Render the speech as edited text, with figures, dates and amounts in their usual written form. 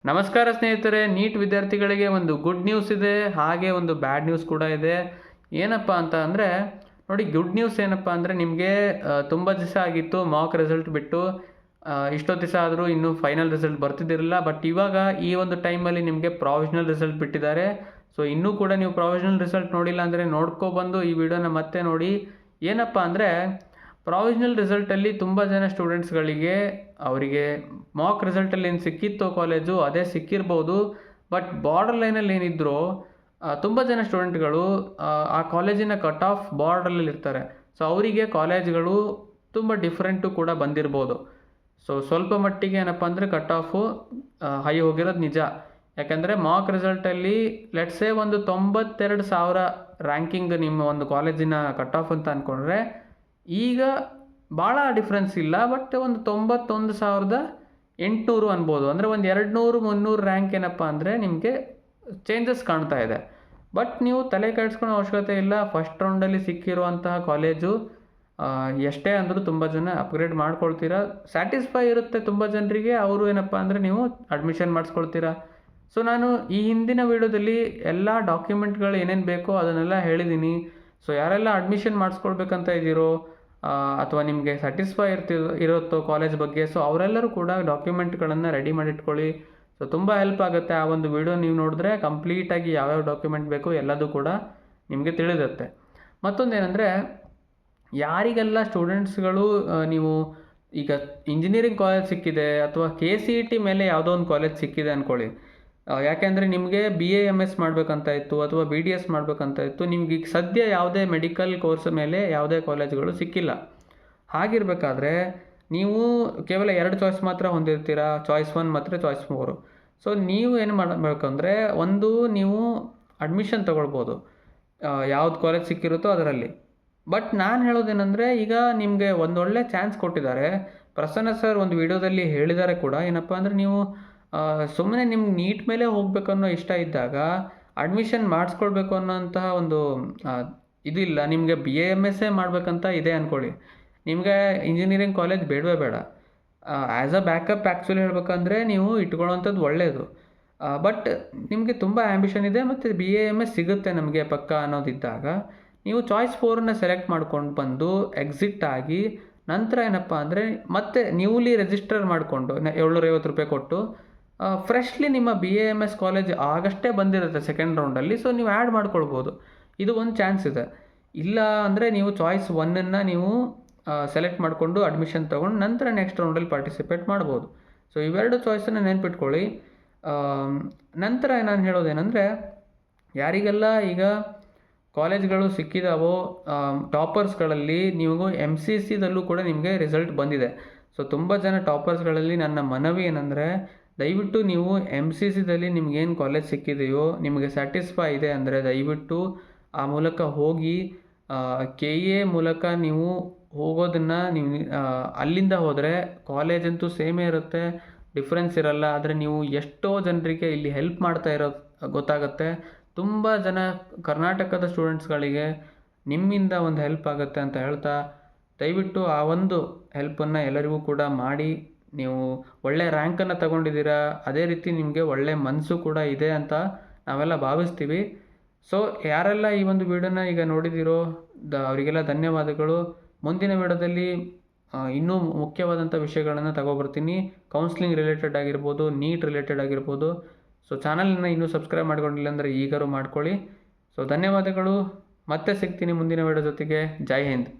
ನಮಸ್ಕಾರ ಸ್ನೇಹಿತರೆ, ನೀಟ್ ವಿದ್ಯಾರ್ಥಿಗಳಿಗೆ ಒಂದು ಗುಡ್ ನ್ಯೂಸ್ ಇದೆ, ಹಾಗೆ ಒಂದು ಬ್ಯಾಡ್ ನ್ಯೂಸ್ ಕೂಡ ಇದೆ. ಏನಪ್ಪ ಅಂತ ಅಂದರೆ ನೋಡಿ, ಗುಡ್ ನ್ಯೂಸ್ ಏನಪ್ಪ ಅಂದರೆ ನಿಮಗೆ ತುಂಬ ದಿವಸ ಆಗಿತ್ತು ಮಾಕ್ ರಿಸಲ್ಟ್ ಬಿಟ್ಟು. ಇಷ್ಟೊತ್ತು ದಿವಸ ಆದರೂ ಇನ್ನೂ ಫೈನಲ್ ರಿಸಲ್ಟ್ ಬರ್ತಿದ್ದಿರಲಿಲ್ಲ. ಬಟ್ ಇವಾಗ ಈ ಒಂದು ಟೈಮಲ್ಲಿ ನಿಮಗೆ ಪ್ರಾವಿಷನಲ್ ರಿಸಲ್ಟ್ ಬಿಟ್ಟಿದ್ದಾರೆ. ಸೊ ಇನ್ನೂ ಕೂಡ ನೀವು ಪ್ರಾವಿಷನಲ್ ರಿಸಲ್ಟ್ ನೋಡಿಲ್ಲ ಅಂದರೆ ನೋಡ್ಕೊಬಂದು ಈ ವಿಡಿಯೋನ ಮತ್ತೆ ನೋಡಿ. ಏನಪ್ಪ ಅಂದರೆ ಪ್ರಾವಿಷನಲ್ ರಿಸಲ್ಟಲ್ಲಿ ತುಂಬ ಜನ ಸ್ಟೂಡೆಂಟ್ಸ್ಗಳಿಗೆ ಅವರಿಗೆ ಮಾಕ್ ರಿಸಲ್ಟಲ್ಲಿ ಏನು ಸಿಕ್ಕಿತ್ತೋ ಕಾಲೇಜು ಅದೇ ಸಿಕ್ಕಿರ್ಬೋದು. ಬಟ್ ಬಾರ್ಡರ್ ಲೈನಲ್ಲಿ ಏನಿದ್ರು ತುಂಬ ಜನ ಸ್ಟೂಡೆಂಟ್ಗಳು ಆ ಕಾಲೇಜಿನ ಕಟ್ ಆಫ್ ಬಾರ್ಡ್ರಲ್ಲಿ ಇರ್ತಾರೆ. ಸೊ ಅವರಿಗೆ ಕಾಲೇಜ್ಗಳು ತುಂಬ ಡಿಫ್ರೆಂಟು ಕೂಡ ಬಂದಿರ್ಬೋದು. ಸೊ ಸ್ವಲ್ಪ ಮಟ್ಟಿಗೆ ಏನಪ್ಪ ಅಂದರೆ ಕಟ್ ಆಫು ಹೈ ಹೋಗಿರೋದು ನಿಜ. ಯಾಕಂದರೆ ಮಾಕ್ ರಿಸಲ್ಟಲ್ಲಿ ಲೆಟ್ಸೇ ಒಂದು 92,000 ರ್ಯಾಂಕಿಂಗ್ ನಿಮ್ಮ ಒಂದು ಕಾಲೇಜಿನ ಕಟ್ ಆಫ್ ಅಂತ ಅಂದ್ಕೊಂಡ್ರೆ, ಈಗ ಭಾಳ ಡಿಫ್ರೆನ್ಸ್ ಇಲ್ಲ. ಬಟ್ ಒಂದು 91,800 ಅನ್ಬೋದು. ಅಂದರೆ ಒಂದು 200-300 ರ್ಯಾಂಕ್ ಏನಪ್ಪ ಅಂದರೆ ನಿಮಗೆ ಚೇಂಜಸ್ ಕಾಣ್ತಾ ಇದೆ. ಬಟ್ ನೀವು ತಲೆ ಕೆಡಿಸ್ಕೊಳ್ಳೋ ಅವಶ್ಯಕತೆ ಇಲ್ಲ. ಫಸ್ಟ್ ರೌಂಡಲ್ಲಿ ಸಿಕ್ಕಿರುವಂತಹ ಕಾಲೇಜು ಎಷ್ಟೇ ಅಂದರೂ ತುಂಬ ಜನ ಅಪ್ಗ್ರೇಡ್ ಮಾಡ್ಕೊಳ್ತೀರಾ. ಸ್ಯಾಟಿಸ್ಫೈ ಇರುತ್ತೆ ತುಂಬ ಜನರಿಗೆ. ಅವರು ಏನಪ್ಪ ಅಂದರೆ ನೀವು ಅಡ್ಮಿಷನ್ ಮಾಡಿಸ್ಕೊಳ್ತೀರಾ. ಸೊ ನಾನು ಈ ಹಿಂದಿನ ವೀಡಿಯೋದಲ್ಲಿ ಎಲ್ಲ ಡಾಕ್ಯುಮೆಂಟ್ಗಳು ಏನೇನು ಬೇಕೋ ಅದನ್ನೆಲ್ಲ ಹೇಳಿದ್ದೀನಿ. ಸೊ ಯಾರೆಲ್ಲ ಅಡ್ಮಿಷನ್ ಮಾಡಿಸ್ಕೊಳ್ಬೇಕಂತ ಇದ್ದೀರೋ ಅಥವಾ ನಿಮಗೆ ಸ್ಯಾಟಿಸ್ಫೈ ಇರುತ್ತೋ ಕಾಲೇಜ್ ಬಗ್ಗೆ, ಸೊ ಅವರೆಲ್ಲರೂ ಕೂಡ ಡಾಕ್ಯುಮೆಂಟ್ಗಳನ್ನು ರೆಡಿ ಮಾಡಿಟ್ಕೊಳ್ಳಿ. ಸೊ ತುಂಬ ಹೆಲ್ಪ್ ಆಗುತ್ತೆ. ಆ ಒಂದು ವಿಡಿಯೋ ನೀವು ನೋಡಿದ್ರೆ ಕಂಪ್ಲೀಟಾಗಿ ಯಾವ್ಯಾವ ಡಾಕ್ಯುಮೆಂಟ್ ಬೇಕು ಎಲ್ಲದೂ ಕೂಡ ನಿಮಗೆ ತಿಳಿದಿರುತ್ತೆ. ಮತ್ತೊಂದೇನೆಂದರೆ, ಯಾರಿಗೆಲ್ಲ ಸ್ಟೂಡೆಂಟ್ಸ್ಗಳು ನೀವು ಈಗ ಇಂಜಿನಿಯರಿಂಗ್ ಕಾಲೇಜ್ ಸಿಕ್ಕಿದೆ ಅಥವಾ KCET ಮೇಲೆ ಯಾವುದೋ ಒಂದು ಕಾಲೇಜ್ ಸಿಕ್ಕಿದೆ ಅಂದ್ಕೊಳ್ಳಿ. ಯಾಕೆಂದರೆ ನಿಮಗೆ BAMS ಮಾಡಬೇಕಂತ ಇತ್ತು ಅಥವಾ BDS ಮಾಡಬೇಕಂತ ಇತ್ತು. ನಿಮ್ಗೆ ಈಗ ಸದ್ಯ ಯಾವುದೇ ಮೆಡಿಕಲ್ ಕೋರ್ಸ್ ಮೇಲೆ ಯಾವುದೇ ಕಾಲೇಜ್ಗಳು ಸಿಕ್ಕಿಲ್ಲ. ಹಾಗಿರಬೇಕಾದ್ರೆ ನೀವು ಕೇವಲ 2 ಚಾಯ್ಸ್ ಮಾತ್ರ ಹೊಂದಿರ್ತೀರ, ಚಾಯ್ಸ್ 1 ಮತ್ತು ಚಾಯ್ಸ್ 3. ಸೊ ನೀವು ಏನು ಮಾಡಬೇಕಂದ್ರೆ, ಒಂದು ನೀವು ಅಡ್ಮಿಷನ್ ತೊಗೊಳ್ಬೋದು ಯಾವ್ದು ಕಾಲೇಜ್ ಸಿಕ್ಕಿರುತ್ತೋ ಅದರಲ್ಲಿ. ಬಟ್ ನಾನು ಹೇಳೋದೇನೆಂದರೆ, ಈಗ ನಿಮಗೆ ಒಂದೊಳ್ಳೆ ಚಾನ್ಸ್ ಕೊಟ್ಟಿದ್ದಾರೆ. ಪ್ರಸನ್ನ ಸರ್ ಒಂದು ವಿಡಿಯೋದಲ್ಲಿ ಹೇಳಿದ್ದಾರೆ ಕೂಡ. ಏನಪ್ಪ ಅಂದರೆ, ನೀವು ಸುಮ್ಮನೆ ನಿಮ್ಗೆ ನೀಟ್ ಮೇಲೆ ಹೋಗಬೇಕನ್ನೋ ಇಷ್ಟ ಇದ್ದಾಗ ಅಡ್ಮಿಷನ್ ಮಾಡಿಸ್ಕೊಳ್ಬೇಕು ಅನ್ನೋಂತಹ ಒಂದು ಇದಿಲ್ಲ. ನಿಮಗೆ BAMS ಮಾಡಬೇಕಂತ ಇದೆ ಅಂದ್ಕೊಳ್ಳಿ, ನಿಮಗೆ ಇಂಜಿನಿಯರಿಂಗ್ ಕಾಲೇಜ್ ಬೇಡವೇ ಬೇಡ. ಆ್ಯಸ್ ಅ ಬ್ಯಾಕಪ್ ಆ್ಯಕ್ಚುಲಿ ಹೇಳಬೇಕಂದ್ರೆ ನೀವು ಇಟ್ಕೊಳ್ಳೋವಂಥದ್ದು ಒಳ್ಳೆಯದು. ಬಟ್ ನಿಮಗೆ ತುಂಬ ಆ್ಯಂಬಿಷನ್ ಇದೆ ಮತ್ತು BAMS ಸಿಗುತ್ತೆ ನಮಗೆ ಪಕ್ಕ ಅನ್ನೋದಿದ್ದಾಗ, ನೀವು ಚಾಯ್ಸ್ 4ನ ಸೆಲೆಕ್ಟ್ ಮಾಡ್ಕೊಂಡು ಬಂದು ಎಕ್ಸಿಟ್ ಆಗಿ ನಂತರ ಏನಪ್ಪ ಅಂದರೆ ಮತ್ತೆ ನ್ಯೂಲಿ ರಿಜಿಸ್ಟರ್ ಮಾಡಿಕೊಂಡು 750 ರೂಪಾಯಿ ಕೊಟ್ಟು ಫ್ರೆಶ್ಲಿ ನಿಮ್ಮ BAMS ಕಾಲೇಜ್ ಆಗಷ್ಟೇ ಬಂದಿರುತ್ತೆ ಸೆಕೆಂಡ್ ರೌಂಡಲ್ಲಿ. ಸೊ ನೀವು ಆ್ಯಡ್ ಮಾಡ್ಕೊಳ್ಬೋದು. ಇದು ಒಂದು ಚಾನ್ಸ್ ಇದೆ. ಇಲ್ಲ ಅಂದರೆ ನೀವು ಚಾಯ್ಸ್ 1ನ್ನು ನೀವು ಸೆಲೆಕ್ಟ್ ಮಾಡಿಕೊಂಡು ಅಡ್ಮಿಷನ್ ತೊಗೊಂಡು ನಂತರ ನೆಕ್ಸ್ಟ್ ರೌಂಡಲ್ಲಿ ಪಾರ್ಟಿಸಿಪೇಟ್ ಮಾಡ್ಬೋದು. ಸೊ ಇವೆರಡು ಚಾಯ್ಸನ್ನು ನೆನ್ಪಿಟ್ಕೊಳ್ಳಿ. ನಂತರ ನಾನು ಹೇಳೋದೇನೆಂದರೆ, ಯಾರಿಗೆಲ್ಲ ಈಗ ಕಾಲೇಜ್ಗಳು ಸಿಕ್ಕಿದಾವೋ ಟಾಪರ್ಸ್ಗಳಲ್ಲಿ ನೀವು MCCದಲ್ಲೂ ಕೂಡ ನಿಮಗೆ ರಿಸಲ್ಟ್ ಬಂದಿದೆ. ಸೊ ತುಂಬ ಜನ ಟಾಪರ್ಸ್ಗಳಲ್ಲಿ ನನ್ನ ಮನವಿ ಏನಂದರೆ, ದಯವಿಟ್ಟು ನೀವು MCCದಲ್ಲಿ ನಿಮಗೇನು ಕಾಲೇಜ್ ಸಿಕ್ಕಿದೆಯೋ ನಿಮಗೆ ಸ್ಯಾಟಿಸ್ಫೈ ಇದೆ ಅಂದರೆ ದಯವಿಟ್ಟು ಆ ಮೂಲಕ ಹೋಗಿ. KA ಮೂಲಕ ನೀವು ಹೋಗೋದನ್ನು ನೀವು ಅಲ್ಲಿಂದ ಹೋದರೆ ಕಾಲೇಜಂತೂ ಸೇಮೇ ಇರುತ್ತೆ, ಡಿಫ್ರೆನ್ಸ್ ಇರಲ್ಲ. ಆದರೆ ನೀವು ಎಷ್ಟೋ ಜನರಿಗೆ ಇಲ್ಲಿ ಹೆಲ್ಪ್ ಮಾಡ್ತಾ ಇರೋದು ಗೊತ್ತಾಗುತ್ತೆ. ತುಂಬ ಜನ ಕರ್ನಾಟಕದ ಸ್ಟೂಡೆಂಟ್ಸ್ಗಳಿಗೆ ನಿಮ್ಮಿಂದ ಒಂದು ಹೆಲ್ಪ್ ಆಗುತ್ತೆ ಅಂತ ಹೇಳ್ತಾ, ದಯವಿಟ್ಟು ಆ ಒಂದು ಹೆಲ್ಪನ್ನು ಎಲ್ಲರಿಗೂ ಕೂಡ ಮಾಡಿ. ನೀವು ಒಳ್ಳೆ ರ್ಯಾಂಕನ್ನು ತಗೊಂಡಿದ್ದೀರಾ, ಅದೇ ರೀತಿ ನಿಮಗೆ ಒಳ್ಳೆ ಮನಸ್ಸು ಕೂಡ ಇದೆ ಅಂತ ನಾವೆಲ್ಲ ಭಾವಿಸ್ತೀವಿ. ಸೊ ಯಾರೆಲ್ಲ ಈ ಒಂದು ವಿಡಿಯೋನ ಈಗ ನೋಡಿದ್ದೀರೋ ಅವರಿಗೆಲ್ಲ ಧನ್ಯವಾದಗಳು. ಮುಂದಿನ ವಿಡಿಯೋದಲ್ಲಿ ಇನ್ನೂ ಮುಖ್ಯವಾದಂಥ ವಿಷಯಗಳನ್ನು ತಗೊಬರ್ತೀನಿ. ಕೌನ್ಸ್ಲಿಂಗ್ ರಿಲೇಟೆಡ್ ಆಗಿರ್ಬೋದು, ನೀಟ್ ರಿಲೇಟೆಡ್ ಆಗಿರ್ಬೋದು. ಸೊ ಚಾನಲನ್ನು ಇನ್ನೂ ಸಬ್ಸ್ಕ್ರೈಬ್ ಮಾಡ್ಕೊಂಡಿಲ್ಲ ಅಂದರೆ ಈಗಾರು ಮಾಡ್ಕೊಳ್ಳಿ. ಸೊ ಧನ್ಯವಾದಗಳು. ಮತ್ತೆ ಸಿಗ್ತೀನಿ ಮುಂದಿನ ವಿಡಿಯೋ ಜೊತೆಗೆ. ಜೈ ಹಿಂದ್.